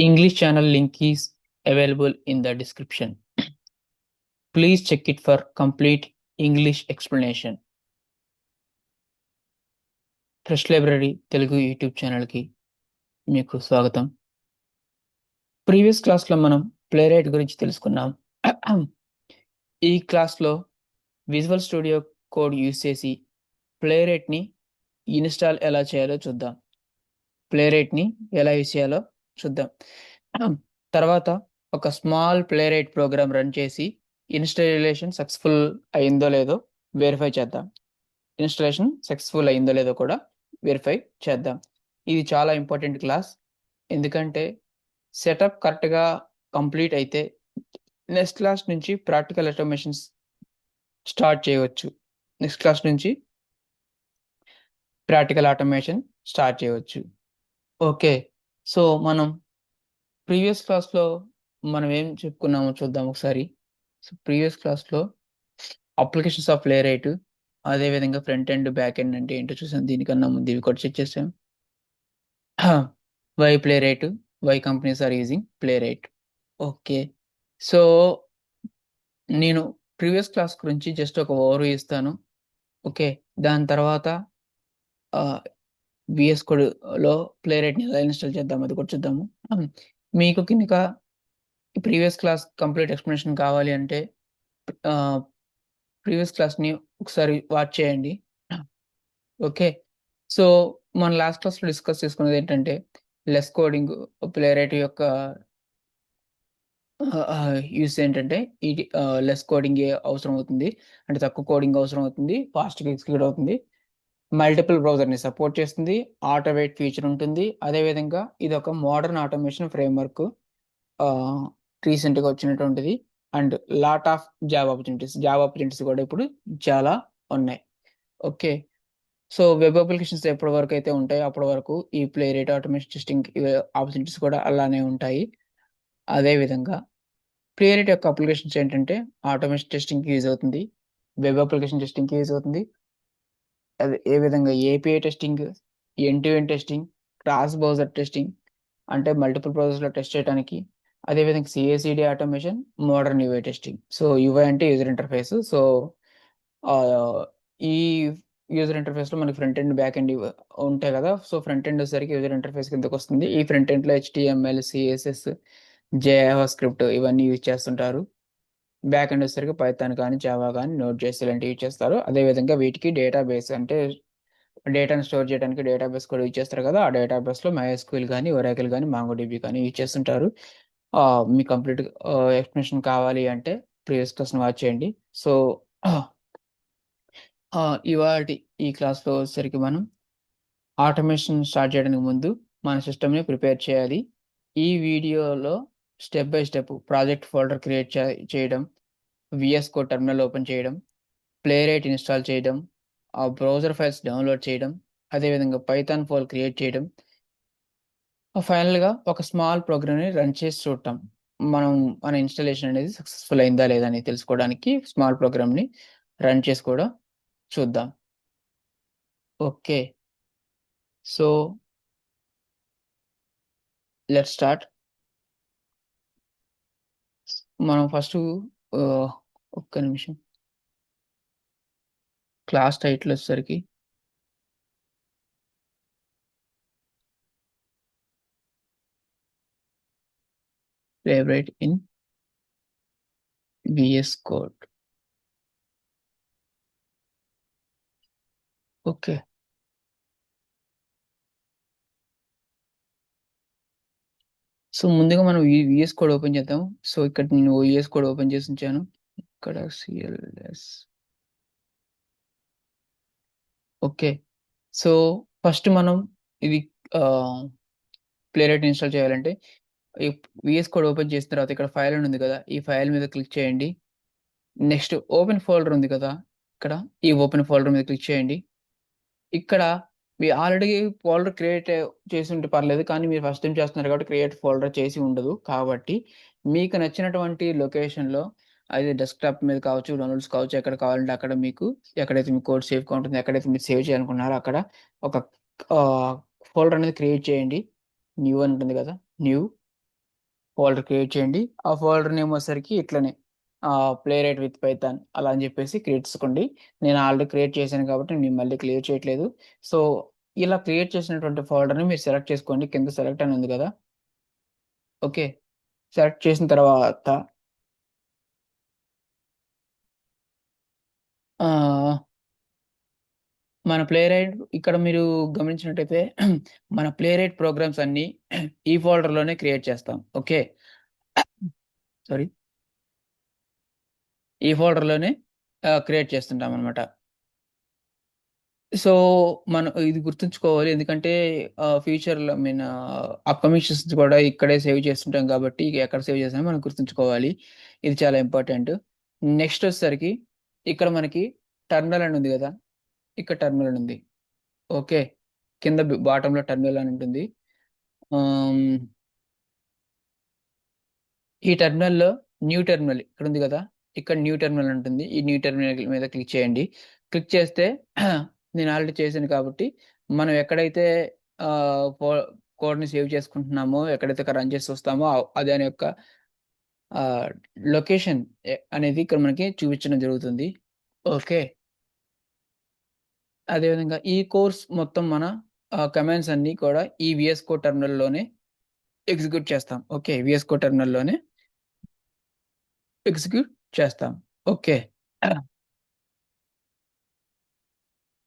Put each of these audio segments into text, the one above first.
English channel link is available in the description. Please check it for complete English explanation. Fresh library Telugu YouTube ఛానల్కి మీకు స్వాగతం. Previous క్లాస్లో మనం ప్లేరైట్ గురించి తెలుసుకున్నాం. ఈ క్లాస్లో విజువల్ స్టూడియో కోడ్ యూజ్ చేసి ప్లేరైట్ని ఇన్స్టాల్ ఎలా చేయాలో చూద్దాం. ప్లేరైట్ని ఎలా యూజ్ చేయాలో చూద్దాం. తర్వాత ఒక స్మాల్ ప్లేరైట్ ప్రోగ్రామ్ రన్ చేసి ఇన్స్టాలేషన్ సక్సెస్ఫుల్ అయిందో లేదో వెరిఫై చేద్దాం. ఇన్స్టాలేషన్ సక్సెస్ఫుల్ అయిందో లేదో కూడా వెరిఫై చేద్దాం. ఇది చాలా ఇంపార్టెంట్ క్లాస్, ఎందుకంటే సెటప్ కరెక్ట్గా కంప్లీట్ అయితే నెక్స్ట్ క్లాస్ నుంచి ప్రాక్టికల్ ఆటోమేషన్స్ స్టార్ట్ చేయవచ్చు. నెక్స్ట్ క్లాస్ నుంచి ప్రాక్టికల్ ఆటోమేషన్ స్టార్ట్ చేయవచ్చు. ఓకే, సో మనం ప్రీవియస్ క్లాస్లో మనం ఏం చెప్పుకున్నామో చూద్దాం ఒకసారి. సో ప్రీవియస్ క్లాస్లో అప్లికేషన్స్ ఆఫ్ ప్లేరైట్, అదేవిధంగా ఫ్రంట్ ఎండ్ బ్యాక్ ఎండ్ అంటే ఏంటో చూసాం. దీనికన్నా ముందు ఇవి కూడా చెక్ చేసాం. Why Playwright, why companies are using Playwright. Okay, so నేను ప్రీవియస్ క్లాస్ గురించి జస్ట్ ఒక ఓవర్వ్యూ ఇస్తాను. ఓకే, దాని తర్వాత విఎస్ కోడ్లో ప్లేరైట్ని ఎలా ఇన్స్టాల్ చేద్దాం అది కూడా చూద్దాము. మీకు కనుక ప్రీవియస్ క్లాస్ కంప్లీట్ ఎక్స్ప్లెనేషన్ కావాలి అంటే ప్రీవియస్ క్లాస్ని ఒకసారి వాచ్ చేయండి. ఓకే, సో మన లాస్ట్ క్లాస్లో డిస్కస్ చేసుకున్నది ఏంటంటే లెస్ కోడింగ్ ప్లేరైట్ యొక్క యూస్ ఏంటంటే ఇది లెస్ కోడింగ్ అవసరం అవుతుంది, అంటే తక్కువ కోడింగ్ అవసరం అవుతుంది, ఫాస్ట్గా ఎగ్జిక్యూట్ అవుతుంది, మల్టిపుల్ బ్రౌజర్ని సపోర్ట్ చేస్తుంది, ఆటోవేట్ ఫీచర్ ఉంటుంది. అదేవిధంగా ఇది ఒక మోడర్న్ ఆటోమేషన్ ఫ్రేమ్వర్క్, రీసెంట్గా వచ్చినటువంటిది. And lot of job opportunities కూడా ఇప్పుడు చాలా ఉన్నాయి. ఓకే, సో వెబ్ అప్లికేషన్స్ ఎప్పటి వరకు అయితే ఉంటాయో అప్పటి వరకు ఈ ప్లేరైట్ ఆటోమేషన్ టెస్టింగ్ ఆపర్చునిటీస్ కూడా అలానే ఉంటాయి. అదేవిధంగా ప్లేరైట్ యొక్క అప్లికేషన్స్ ఏంటంటే ఆటోమేషన్ టెస్టింగ్కి యూజ్ అవుతుంది, వెబ్ అప్లికేషన్ టెస్టింగ్కి యూజ్ అవుతుంది. అది ఏ విధంగా API testing, end to end testing, cross browser testing అంటే మల్టిపుల్ బ్రౌజర్స్లో టెస్ట్ చేయడానికి, అదేవిధంగా CACD automation, modern UI testing. So UI అంటే యూజర్ ఇంటర్ఫేస్. సో ఈ యూజర్ ఇంటర్ఫేస్లో మనకి ఫ్రంట్ ఎండ్ బ్యాక్ ఎండ్ ఉంటాయి కదా. సో ఫ్రంట్ ఎండ్ వచ్చేసరికి యూజర్ ఇంటర్ఫేస్ కిందకి వస్తుంది. ఈ ఫ్రంట్ ఎండ్లో హెచ్టిఎంఎల్, సిఎస్ఎస్, జావా స్క్రిప్ట్ ఇవన్నీ యూజ్ చేస్తుంటారు. బ్యాక్ ఎండ్ వచ్చేసరికి పైథాన్ కానీ, జావా కానీ, నోట్ జేఎస్ ఇలాంటివి యూజ్ చేస్తారు. అదేవిధంగా వీటికి డేటాబేస్ అంటే డేటాను స్టోర్ చేయడానికి డేటాబేస్ కూడా యూజ్ చేస్తారు కదా. ఆ డేటాబేస్లో MySQL కానీ, ఒరాకిల్ కానీ, MongoDB కానీ యూజ్ చేస్తుంటారు. మీ కంప్లీట్ ఎక్స్ప్లెనేషన్ కావాలి అంటే ప్రీవియస్ క్లాస్ని వాచ్ చేయండి. సో ఇవాటి ఈ క్లాస్లో వచ్చేసరికి మనం ఆటోమేషన్ స్టార్ట్ చేయడానికి ముందు మన సిస్టమ్ని ప్రిపేర్ చేయాలి. ఈ వీడియోలో step by step project folder create చేయడం, విఎస్ కోడ్ టెర్మినల్ ఓపెన్ చేయడం, ప్లేరైట్ ఇన్స్టాల్ చేయడం, ఆ బ్రౌజర్ ఫైల్స్ డౌన్లోడ్ చేయడం, అదేవిధంగా పైథాన్ ఫైల్ క్రియేట్ చేయడం, ఫైనల్గా ఒక స్మాల్ ప్రోగ్రామ్ని రన్ చేసి చూడటం. మన ఇన్స్టాలేషన్ అనేది సక్సెస్ఫుల్ అయిందా లేదా అని తెలుసుకోవడానికి స్మాల్ ప్రోగ్రామ్ని రన్ చేసి కూడా చూద్దాం. Okay, so let's start. మనం ఫస్ట్ ఒక్క నిమిషం, క్లాస్ టైటిల్ వచ్చేసరికి Playwright in VS Code. Okay, so ముందుగా మనం విఎస్ కోడ్ ఓపెన్ చేద్దాం. సో ఇక్కడ నేను విఎస్ కోడ్ ఓపెన్ చేసి ఉంచాను. ఇక్కడ సిఎల్ఎస్. ఓకే, సో ఫస్ట్ మనం ఇది ప్లేరైట్ ఇన్స్టాల్ చేయాలంటే ఈ విఎస్ కోడ్ ఓపెన్ చేసిన తర్వాత ఇక్కడ ఫైల్ అని ఉంది కదా, ఈ ఫైల్ మీద క్లిక్ చేయండి. నెక్స్ట్ ఓపెన్ ఫోల్డర్ ఉంది కదా, ఇక్కడ ఈ ఓపెన్ ఫోల్డర్ మీద క్లిక్ చేయండి. ఇక్కడ మీ ఆల్రెడీ ఫోల్డర్ క్రియేట్ చేసి ఉంటే పర్లేదు, కానీ మీరు ఫస్ట్ టైం చేస్తున్నారు కాబట్టి క్రియేట్ ఫోల్డర్ చేసి ఉండదు. కాబట్టి మీకు నచ్చినటువంటి లొకేషన్లో, అది డెస్క్టాప్ మీద కావచ్చు, డౌన్లోడ్స్ కావచ్చు, ఎక్కడ కావాలంటే అక్కడ మీకు ఎక్కడైతే మీ కోడ్ సేఫ్గా ఉంటుందో, ఎక్కడైతే మీరు సేవ్ చేయాలనుకున్నారో అక్కడ ఒక ఫోల్డర్ అనేది క్రియేట్ చేయండి. న్యూ అని ఉంటుంది కదా, న్యూ. ఫోల్డర్ క్రియేట్ చేయండి. ఆ ఫోల్డర్ నేమ్ వచ్చేసరికి ఇట్లనే ప్లే రైట్ విత్ పైథాన్ అలా అని చెప్పేసి క్రియేట్ చేసుకోండి. నేను ఆల్రెడీ క్రియేట్ చేశాను కాబట్టి నేను మళ్ళీ క్లియర్ చేయట్లేదు. సో, ఇలా క్రియేట్ చేసినటువంటి ఫోల్డర్‌ని మీరు సెలెక్ట్ చేసుకోండి. కింద సెలెక్ట్ అని ఉంది కదా! ఓకే. సెలెక్ట్ చేసిన తర్వాత ఆహ్, మన ప్లే రైట్ ఇక్కడ మీరు గమనించినట్టయితే మన ప్లే రైట్ ప్రోగ్రామ్స్ అన్నీ ఈ ఫోల్డర్‌లోనే క్రియేట్ చేస్తాం. ఓకే. సారీ. ఈ ఫోల్డర్‌లోనే క్రియేట్ చేస్తుంటామనమాట. సో, మనం ఇది గుర్తుంచుకోవాలి. ఎందుకంటే ఫ్యూచర్‌లో అప్‌కమింగ్ సెషన్స్ కూడా ఇక్కడే సేవ్ చేస్తుంటాం కాబట్టి, ఎక్కడ సేవ్ చేసామో మనం గుర్తుంచుకోవాలి. ఇది చాలా ఇంపార్టెంట్. నెక్స్ట్ వచ్చేసరికి ఇక్కడ మనకి టెర్మినల్ అని ఉంది గదా! ఇక్కడ టెర్మినల్ అని ఉంది. ఓకే. కింద బాటమ్‌లో టెర్మినల్ అని ఉంటుంది. ఆహ్, ఈ టెర్మినల్‌లో న్యూ టెర్మినల్ ఇక్కడుంది గదా! ఇక్కడ న్యూ టెర్మినల్ ఉంటుంది. ఈ న్యూ టెర్మినల్ మీద క్లిక్ చేయండి. క్లిక్ చేస్తే నేను ఆల్రెడీ చేశాను కాబట్టి, మనం ఎక్కడైతే ఆహ్, కో కోడ్‌ని సేవ్ చేసుకుంటున్నామో, ఎక్కడైతే రన్ చేసి చూస్తామో దాని యొక్క ఆహ్, లొకేషన్ అనేది ఇక్కడ మనకి చూపించడం జరుగుతుంది. ఓకే. అదేవిధంగా ఈ కోర్స్ మొత్తం మన కమాండ్స్ అన్నీ కూడా ఈ వీఎస్ కోడ్ టెర్మినల్‌లోనే ఎగ్జిక్యూట్ చేస్తాం. ఓకే. వీఎస్ కోడ్ టెర్మినల్‌లోనే ఎగ్జిక్యూట్ చేస్తాం. ఓకే.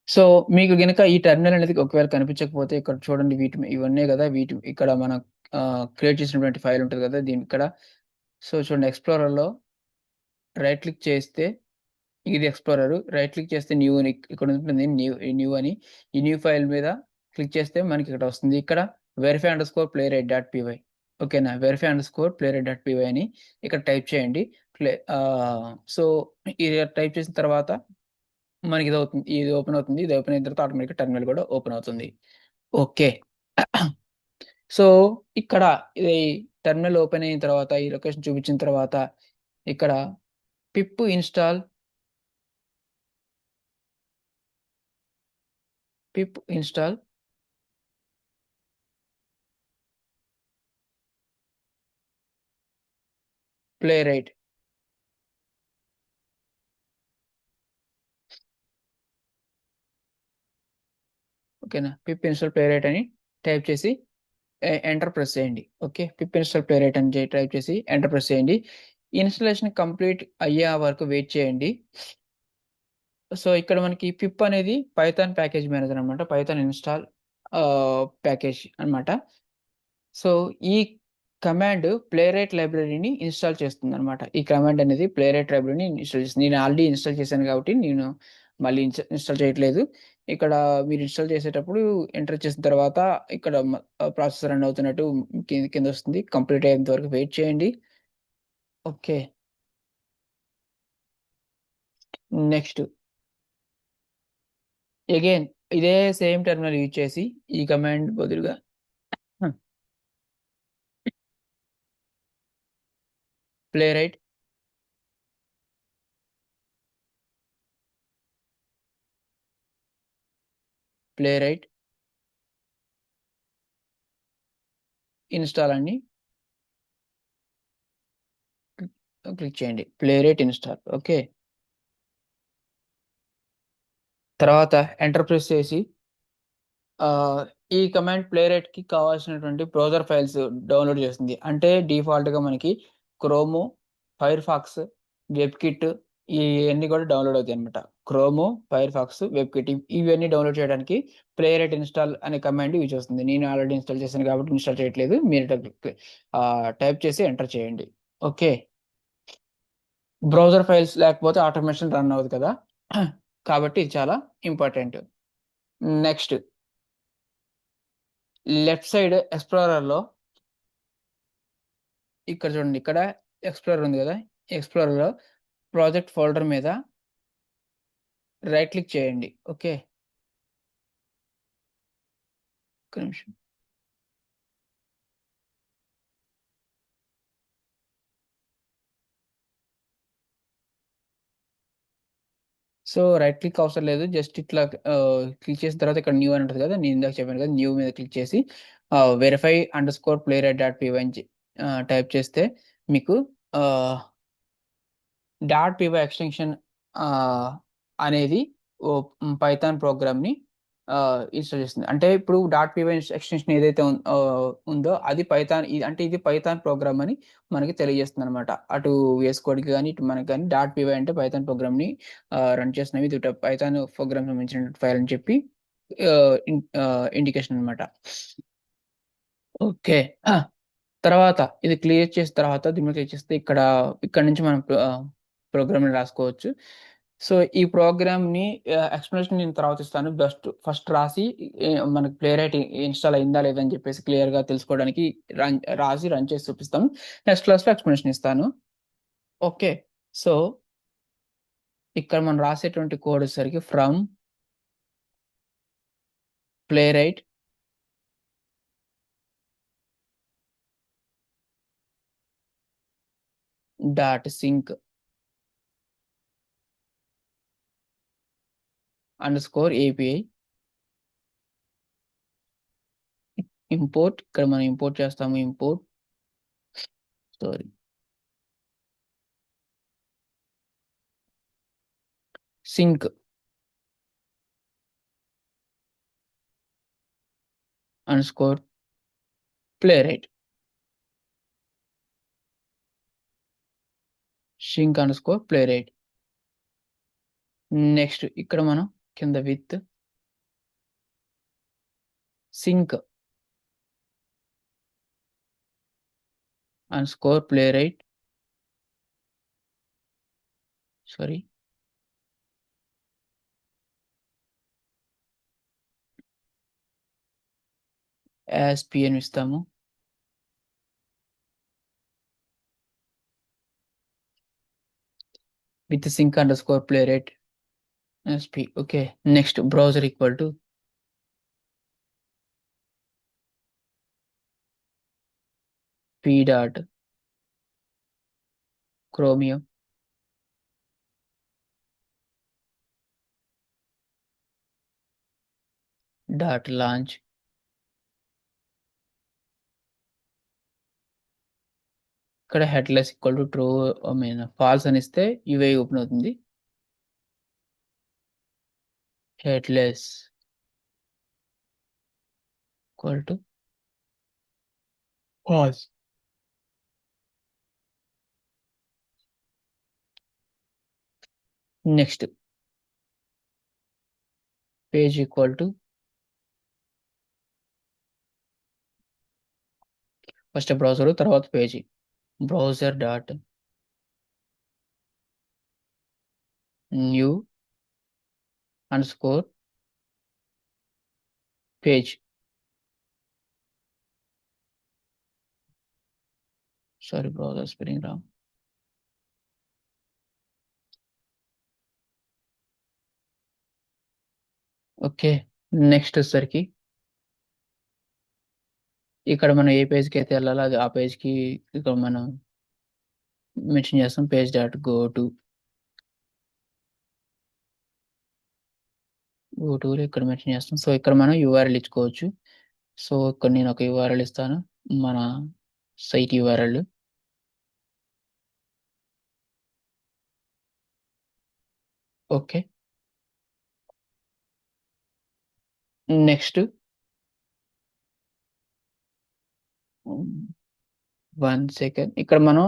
సో, మీకు గనక ఈ టెర్మినల్ అనేది ఒకవేళ కనిపించకపోతే ఇక్కడ చూడండి ఇవన్నీ గదా! ఇక్కడ మనం క్రియేట్ చేసినటువంటి ఫైల్ ఉంటది గదా! ఇక్కడ సో, చూడండి ఎక్స్‌ప్లోరర్‌లో రైట్ క్లిక్ చేస్తే ఇది ఎక్స్‌ప్లోరర్. రైట్ క్లిక్ చేస్తే న్యూ అని ఇక్కడ ఉంటుంది న్యూ అని. ఈ న్యూ ఫైల్ మీద క్లిక్ చేస్తే మనకి ఇక్కడ వస్తుంది. ఇక్కడ verify_playwright.py ఓకేనా? verify_playwright.py అని ఇక్కడ టైప్ చేయండి. సో, ఇది టైప్ చేసిన తర్వాత ఇది ఓపెన్ అవుతుంది. ఇది ఓపెన్ అయిన తర్వాత ఆటోమేటిక్‌గా టెర్మినల్ గూడా ఓపెన్ అవుతుంది. ఓకే. సో, ఇక్కడ ఇది టెర్మినల్ ఓపెన్ అయిన తర్వాత, ఈ లొకేషన్ చూపించిన తర్వాత, ఇక్కడ పిప్ ఇన్‌స్టాల్, పిప్ ఇన్‌స్టాల్ ప్లే రైట్ ఓకేనా? పిప్ ఇన్‌స్టాల్ ప్లే రైట్ అని టైప్ చేసి ఎంటర్ ప్రెస్ చేయండి. ఓకే. పిప్ ఇన్‌స్టాల్ ప్లే రైట్ అని టైప్ చేసి ఎంటర్ ప్రెస్ చేయండి. ఇన్‌స్టాలేషన్ కంప్లీట్ అయ్యే వరకు వెయిట్ చేయండి. సో, ఇక్కడ మనకి పిప్ అనేది పైథాన్ ప్యాకేజ్ మేనేజర్ అన్నమాట. పైథాన్ ఇన్‌స్టాల్ ప్యాకేజ్ అన్నమాట. సో, ఈ కమాండ్ ప్లేరైట్ లైబ్రరీని ఇన్‌స్టాల్ చేస్తుందనమాట. ఈ కమాండ్ అనేది ప్లేరైట్ లైబ్రరీని ఇన్‌స్టాల్ చేస్తుంది. నేను ఆల్రెడీ ఇన్‌స్టాల్ చేశాను కాబట్టి నేను మళ్ళీ ఇన్‌స్టాల్ చేయట్లేదు. ఇక్కడ మీరు ఇన్‌స్టాల్ చేసేటప్పుడు ఎంటర్ చేసిన తర్వాత ఇక్కడ ప్రాసెస్ రన్ అవుతున్నట్టు కిందొస్తుంది. కంప్లీట్ అయ్యేంత వరకు వెయిట్ చేయండి. ఓకే. నెక్స్ట్ అగైన్ ఇదే సేమ్ టెర్మినల్ యూజ్ చేసి ఈ కమాండ్ బదులుగా హ్మ్. ప్లేరైట్, ప్లేరైట్ ఇన్‌స్టాల్ అని క్లిక్ చేయండి. ప్లేరైట్ ఇన్‌స్టాల్ ఓకే. తర్వాత ఎంటర్ ప్రెస్ చేసి ఆహ్, ఈ కమాండ్ ప్లేరైట్‌కి కావాల్సినటువంటి బ్రౌజర్ ఫైల్స్ డౌన్‌లోడ్ చేస్తుంది. అంటే డిఫాల్ట్‌గా మనకి క్రోము, ఫైర్‌ఫాక్స్, వెబ్‌కిట్ ఇయన్నీ కూడా డౌన్‌లోడ్ అవుతాయన్నమాట. క్రోము, ఫైర్‌ఫాక్స్, వెబ్‌కిట్ ఇవన్నీ డౌన్‌లోడ్ చేయడానికి ప్లేరైట్ ఇన్‌స్టాల్ అనే కమాండ్ యూజ్ చేస్తుంది. నేను ఆల్రెడీ ఇన్‌స్టాల్ చేశాను కాబట్టి ఇన్‌స్టాల్ చేయట్లేదు. మీరు టైప్ చేసి ఎంటర్ చేయండి. ఓకే. బ్రౌజర్ ఫైల్స్ లేకపోతే ఆటోమేషన్ రన్ అవ్వదు కదా! కాబట్టి ఇది చాలా ఇంపార్టెంట్. నెక్స్ట్ లెఫ్ట్ సైడ్ ఎక్స్‌ప్లోరర్‌లో ఇక్కడ చూడండి. ఇక్కడ ఎక్స్‌ప్లోరర్ ఉంది గదా! ఎక్స్‌ప్లోరర్‌లో ప్రాజెక్ట్ ఫోల్డర్ మీద రైట్ క్లిక్ చేయండి. ఓకే. ఒక్క నిమిషం. సో, రైట్ క్లిక్ అవసరం లేదు. జస్ట్ ఇట్లా క్లిక్ చేసిన తర్వాత ఇక్కడ న్యూ అని ఉంటది గదా! నేను ఇందాక చెప్పాను గదా! న్యూ మీద క్లిక్ చేసి verify underscore Playwright dot P Y type చేస్తే మీకు డాట్ పీవై ఎక్స్టెన్షన్ అనేది పైథాన్ ప్రోగ్రామ్ని ఇన్స్టాల్ చేస్తుంది. అంటే ఇప్పుడు డాట్ పీవై ఎక్స్టెన్షన్ ఏదైతే ఉందో అది పైథాన్, అంటే ఇది పైథాన్ ప్రోగ్రామ్ అని మనకి తెలియజేస్తుంది అనమాట. అటు VS కోడ్కి కానీ ఇటు మనకి కానీ డాట్ పీవై అంటే పైథాన్ ప్రోగ్రామ్ని రన్ చేస్తున్నవి, ఇది పైథాన్ ప్రోగ్రామ్ సంబంధించిన ఫైల్ అని చెప్పి ఇండికేషన్ అనమాట. ఓకే. తర్వాత ఇది క్లియర్ చేసిన తర్వాత దీని మీద క్లిక్ చేస్తే ఇక్కడ నుంచి మనం ప్రోగ్రామ్ని రాసుకోవచ్చు. సో ఈ ప్రోగ్రామ్ని ఎక్స్ప్లెనేషన్ నేను తర్వాత ఇస్తాను. ఫస్ట్ రాసి మనకి ప్లే రైట్ ఇన్స్టాల్ అయిందా లేదా అని చెప్పేసి క్లియర్గా తెలుసుకోవడానికి రాసి రన్ చేసి చూపిస్తాను. నెక్స్ట్ క్లాస్లో ఎక్స్ప్లెనేషన్ ఇస్తాను. ఓకే. సో ఇక్కడ మనం రాసేటువంటి కోడ్ వచ్చేసరికి from playwright dot sync _API import. ఇక్కడ మనం ఇంపోర్ట్ చేస్తాము. Sync _playwright sync _playwright. Next ఇక్కడ మనం కింద with sync _playwright as p అని ఇస్తాము. With sync _playwright as p. Okay. Next browser equal to p dot chromium dot launch. ఇక్కడ headless equal to true false అని ఇస్తే UI open అవుతుంది. Headless equal to false. Next page equal to first browser తర్వాత page. Browser dot new page. Browser spelling wrong. Okay. Next వచ్చేసరికి ఇక్కడ మనం ఏ పేజ్కి అయితే వెళ్ళాలో అది ఆ పేజ్కి ఇక్కడ మనం మెన్షన్ చేస్తాం. పేజ్ డాట్ గో టు ఇక్కడ మెన్షన్ చేస్తాం. సో ఇక్కడ మనం URL ఇచ్చుకోవచ్చు. సో ఇక్కడ నేను ఒక URL ఇస్తాను, మన site URL. Okay. Next 1 second ఇక్కడ మనం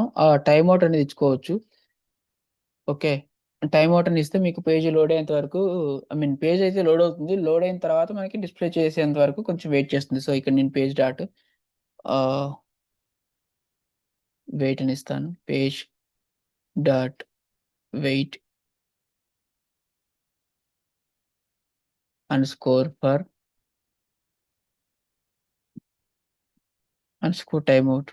టైమ్ అవుట్ అనేది ఇచ్చుకోవచ్చు. ఓకే. టైమ్ అవుట్ అని ఇస్తే మీకు పేజ్ లోడ్ అయ్యేంత వరకు, పేజ్ అయితే లోడ్ అవుతుంది. లోడ్ అయిన తర్వాత మనకి డిస్ప్లే చేసేంత వరకు కొంచెం వెయిట్ చేస్తుంది. సో ఇక్కడ నేను పేజ్ డాట్ వెయిట్ అని ఇస్తాను. Page dot wait _for _timeout.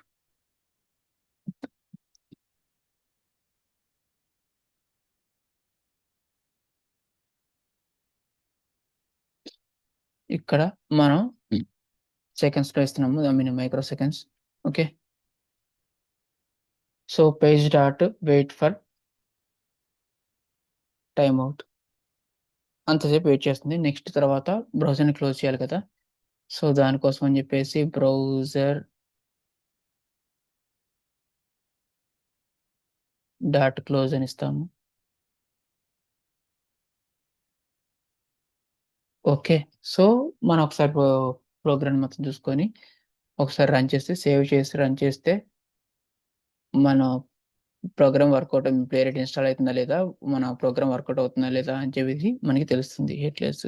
ఇక్కడ మనం సెకండ్స్ లో ఇస్తున్నాము, micro seconds. Okay. So page dot wait for timeout అంతసేపు వెయిట్ చేస్తుంది. నెక్స్ట్ తర్వాత బ్రౌజర్ని క్లోజ్ చేయాలి కదా. సో దానికోసం అని చెప్పేసి బ్రౌజర్ డాట్ క్లోజ్ అని ఇస్తాము. ఓకే. సో, మనం ఒకసారి ప్రోగ్రామ్ మొత్తం చూసుకొని, ఒకసారి రన్ చేస్తే, సేవ్ చేసి రన్ చేస్తే, మన program work out playwright install అయితుందా లేదా? మన ప్రోగ్రామ్ వర్కౌట్ అవుతుందా లేదా? అని చెప్పేసి మనకి తెలుస్తుంది హిట్‌లెస్.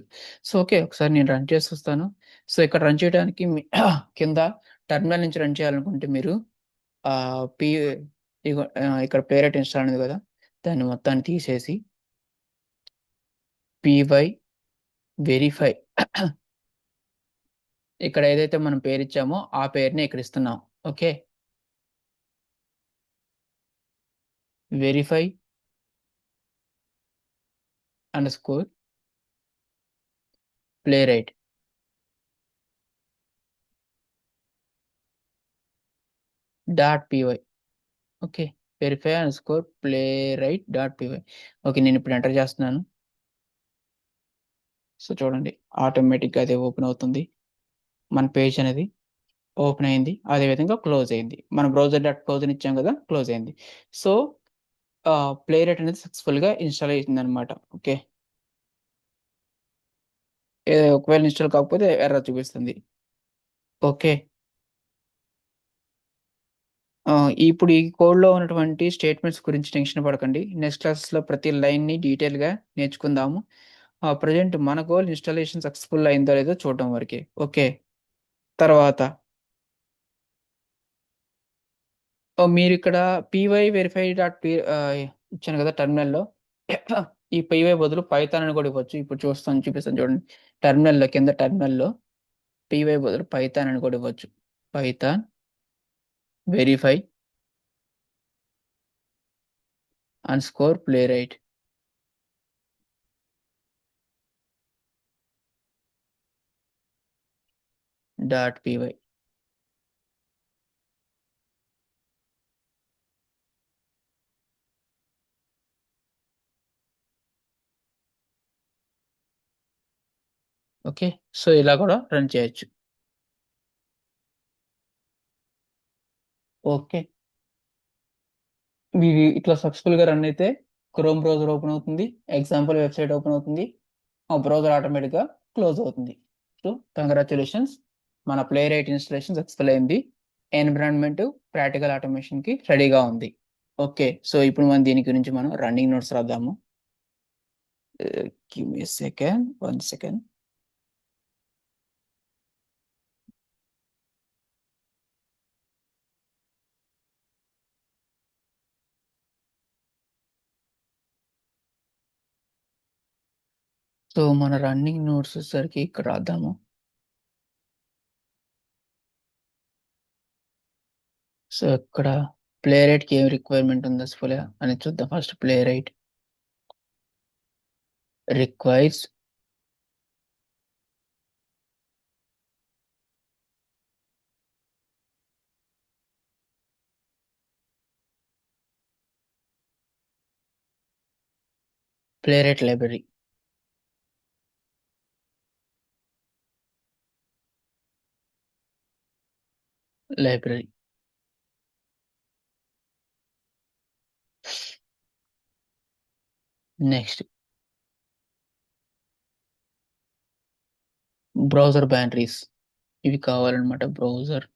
So, okay. ఒకసారి నేను రన్ చేసొస్తాను. సో, ఇక్కడ రన్ చేయడానికి కింద టెర్మినల్ నుంచి రన్ చేయాలనుకుంటే మీరు ఆహ్, పి ఇక్కడ ప్లే రేట్ ఇన్‌స్టాల్ ఉంది గదా! దాన్ని మొత్తాన్ని తీసేసి పీవై వెరిఫై ఇక్కడ ఏదైతే మనం పేరిచ్చామో ఆ పేరునే ఇక్కడ ఇస్తున్నాం. Okay. Verify underscore play right dot py. Okay. Verify underscore play right dot py. Okay. నేనిప్పుడు ఎంటర్ చేస్తున్నాను. సో, చూడండి ఆటోమేటిక్‌గా అదే ఓపెన్ అవుతుంది. మన పేజ్ అనేది ఓపెన్ అయింది. అదే విధంగా క్లోజ్ అయింది. మనం బ్రౌజర్ డాట్ క్లోజ్ అని ఇచ్చాం గదా! క్లోజ్ అయింది. సో, ప్లే రైట్ అనేది సక్సెస్‌ఫుల్‌గా ఇన్‌స్టాల్ అయితుందన్నమాట. ఓకే. ఒకవేళ ఇన్‌స్టాల్ కాకపోతే ఎర్రర్ చూపిస్తుంది. ఓకే. ఇప్పుడు ఈ కోడ్‌లో ఉన్నటువంటి స్టేట్‌మెంట్స్ గురించి టెన్షన్ పడకండి. నెక్స్ట్ క్లాసెస్‌లో ప్రతి లైన్‌ని డీటెయిల్‌గా నేర్చుకుందాము. ప్రెజెంట్ మన గోల్ ఇన్‌స్టాలేషన్ సక్సెస్‌ఫుల్ అయిందో లేదో చూడడం వరకే. ఓకే. తర్వాత మీరిక్కడ పీవై వెరిఫై డాట్ ఇచ్చాను కదా! టెర్మినల్‌లో. ఈ పీవై బదులు పైథాన్ అని కూడా ఇవ్వచ్చు. ఇప్పుడు చూపిస్తాను చూడండి. కింద టెర్మినల్‌లో పీవై బదులు పైథాన్ అని కూడా ఇవ్వచ్చు. Python verify underscore Playwright dot py. Okay. So, ఇలా కూడా రన్ చేయొచ్చు. ఓకే. మీది ఇట్లా సక్సెస్‌ఫుల్‌గా రన్ అయితే క్రోమ్ బ్రౌజర్ ఓపెన్ అవుతుంది. ఎగ్జాంపుల్ వెబ్‌సైట్ ఓపెన్ అవుతుంది. ఆ బ్రౌజర్ ఆటోమేటిక్‌గా క్లోజ్ అవుతుంది. సో, కంగ్రాచ్యులేషన్స్ మన ప్లే రైట్ ఇన్‌స్టాలేషన్ సక్సెస్‌ఫుల్ అయింది. ఎన్విరాన్మెంట్ ప్రాక్టికల్ ఆటోమేషన్‌కి రెడీగా ఉంది. ఓకే. సో, ఇప్పుడు దీని గురించి మనం రన్నింగ్ నోట్స్ రాద్దాము. Give me a second. 1 second. So, మన రన్నింగ్ నోట్స్ వచ్చేసరికి ఇక్కడ రాద్దాము. సో, ఇక్కడ ప్లే రైట్‌కి ఏం రిక్వైర్మెంట్ ఉందో అసలు అని చూద్దాం. First playwright requires playwright library. Library. Next browser boundaries ఇవి కావాలన్నమాట. Browser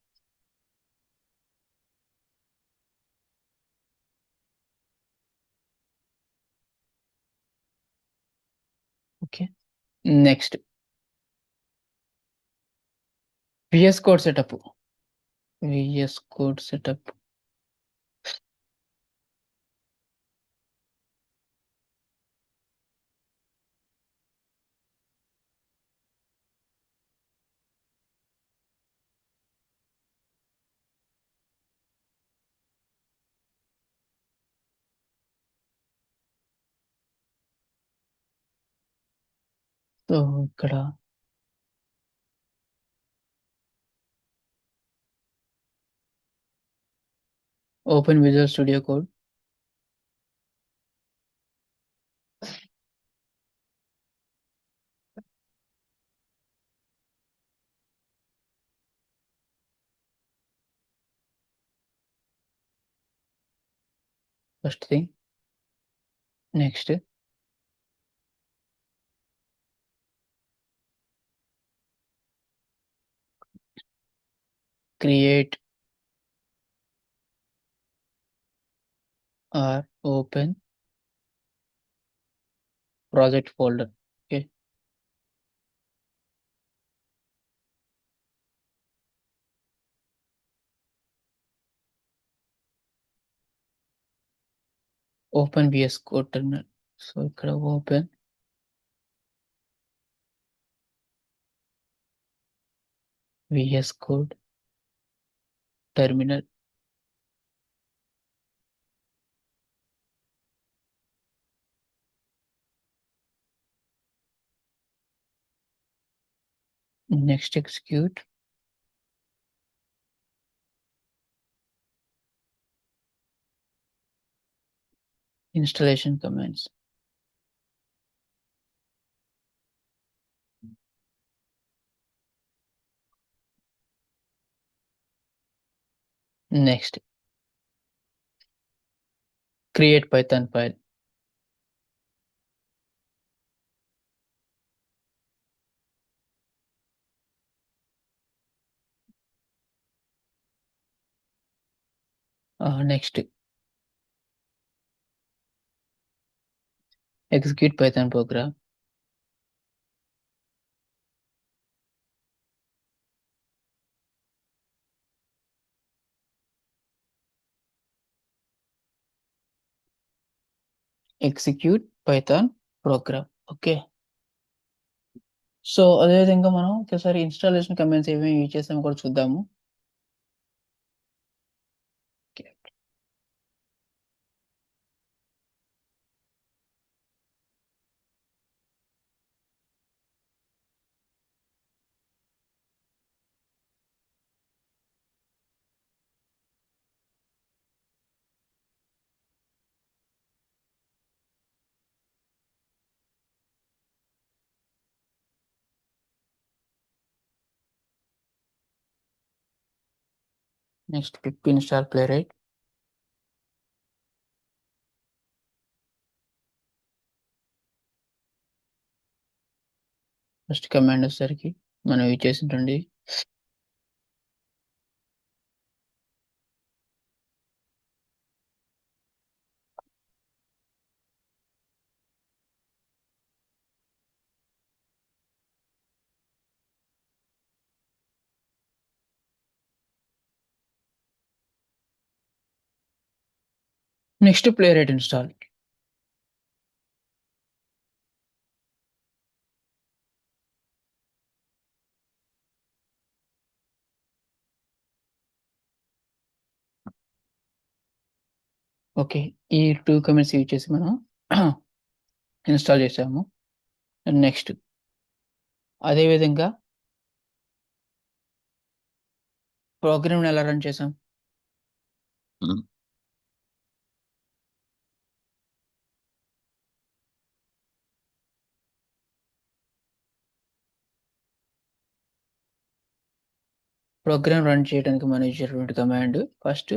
okay. Next VS Code setup. VS Code setup. So, ఇక్కడ open Visual Studio Code. First thing. Next create or open project folder. Okay. Open VS Code terminal. So ఇక్కడ open VS Code terminal. Next execute. Installation commands. Next create Python file. Next execute Python program. Execute Python program. Okay. So అదేవిధంగా మనం ఒకసారి installation commands ఏమేమి use చేస్తామో కూడా చూద్దాము. Next pip install playwright. First command వచ్చేసరికి మనం యూజ్ చేసింటండి నెక్స్ట్ ప్లేరైట్ ఇన్స్టాల్. ఓకే. ఈ 2 కమాండ్స్ యూజ్ చేసి మనం ఇన్స్టాల్ చేసాము. నెక్స్ట్ అదేవిధంగా ప్రోగ్రామ్ని ఎలా రన్ చేసాం? ప్రోగ్రామ్ రన్ చేయడానికి మనం ఇచ్చేటువంటి కమాండ్ ఫస్ట్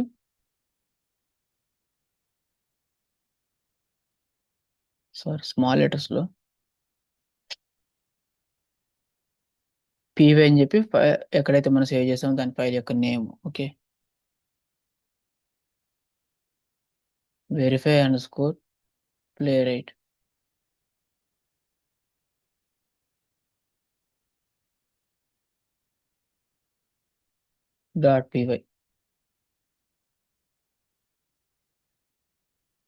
స్మాల్ లెటర్స్లో పీవై అని చెప్పి ఎక్కడైతే మనం సేవ్ చేసామో దాని ఫైల్ యొక్క name. Okay. Verify underscore ప్లేరైట్. .py.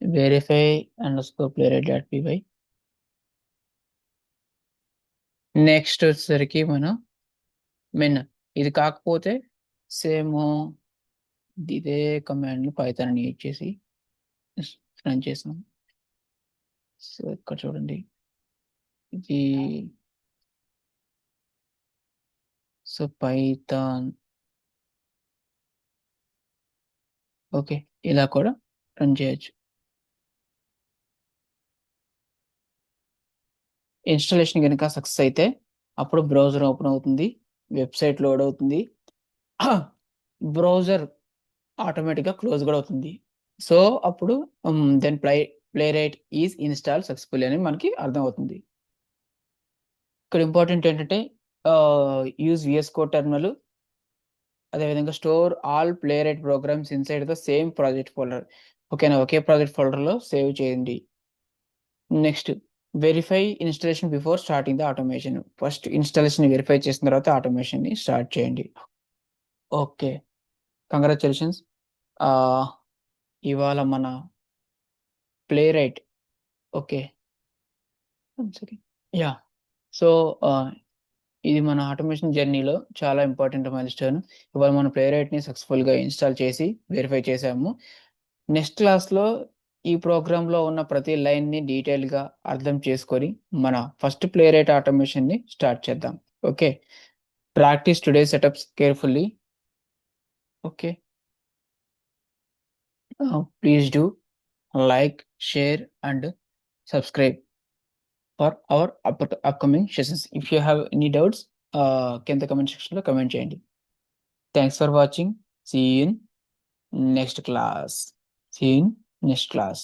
verify underscore playwright.py. Next వచ్చేసరికి మనం మెన్ ఇది కాకపోతే సేమ్ ఇదే కమాండ్ పైథాన్ యూజ్ చేసి రన్ చేసాం. సో ఇక్కడ చూడండి ఇది సో పైథాన్. ఓకే. ఇలా కూడా రన్ చేయొచ్చు. ఇన్స్టాలేషన్ కనుక సక్సెస్ అయితే అప్పుడు బ్రౌజర్ ఓపెన్ అవుతుంది, వెబ్సైట్ లోడ్ అవుతుంది, బ్రౌజర్ ఆటోమేటిక్గా క్లోజ్ కూడా అవుతుంది. సో అప్పుడు then playwright is install successfully అని మనకి అర్థమవుతుంది. ఇక్కడ ఇంపార్టెంట్ ఏంటంటే యూజ్ వీఎస్ కోడ్ టెర్మినల్, అదేవిధంగా store all playwright programs inside the same project folder. ఓకేనా? ఒకే ప్రాజెక్ట్ ఫోల్డర్‌లో సేవ్ చేయండి. Next verify installation before starting the automation. ఫస్ట్ ఇన్‌స్టాలేషన్‌ని వెరిఫై చేసిన తర్వాత ఆటోమేషన్‌ని స్టార్ట్ చేయండి. ఓకే. కంగ్రాచ్యులేషన్స్. ఆహ్, ఇవాళ మన play right okay. One second. Yeah! So, ఆహ్, ఇది మన ఆటోమేషన్ జర్నీలో చాలా ఇంపార్టెంట్ మైల్‌స్టోన్. ఇవాళ మనం ప్లే రైట్‌ని సక్సెస్‌ఫుల్‌గా ఇన్‌స్టాల్ చేసి వెరిఫై చేశాము. నెక్స్ట్ క్లాస్‌లో ఈ ప్రోగ్రామ్‌లో ఉన్న ప్రతి లైన్‌ని డీటెయిల్‌గా అర్థం చేసుకొని, మన ఫస్ట్ ప్లే రైట్ ఆటోమేషన్‌ని స్టార్ట్ చేద్దాం. Okay. Practice today setups carefully. Okay. Please do like, share and subscribe for our upcoming sessions. If you have any doubts కింద కామెంట్ సెక్షన్‌లో కామెంట్ చేయండి. Thanks for watching. See you in next class. See you in next class.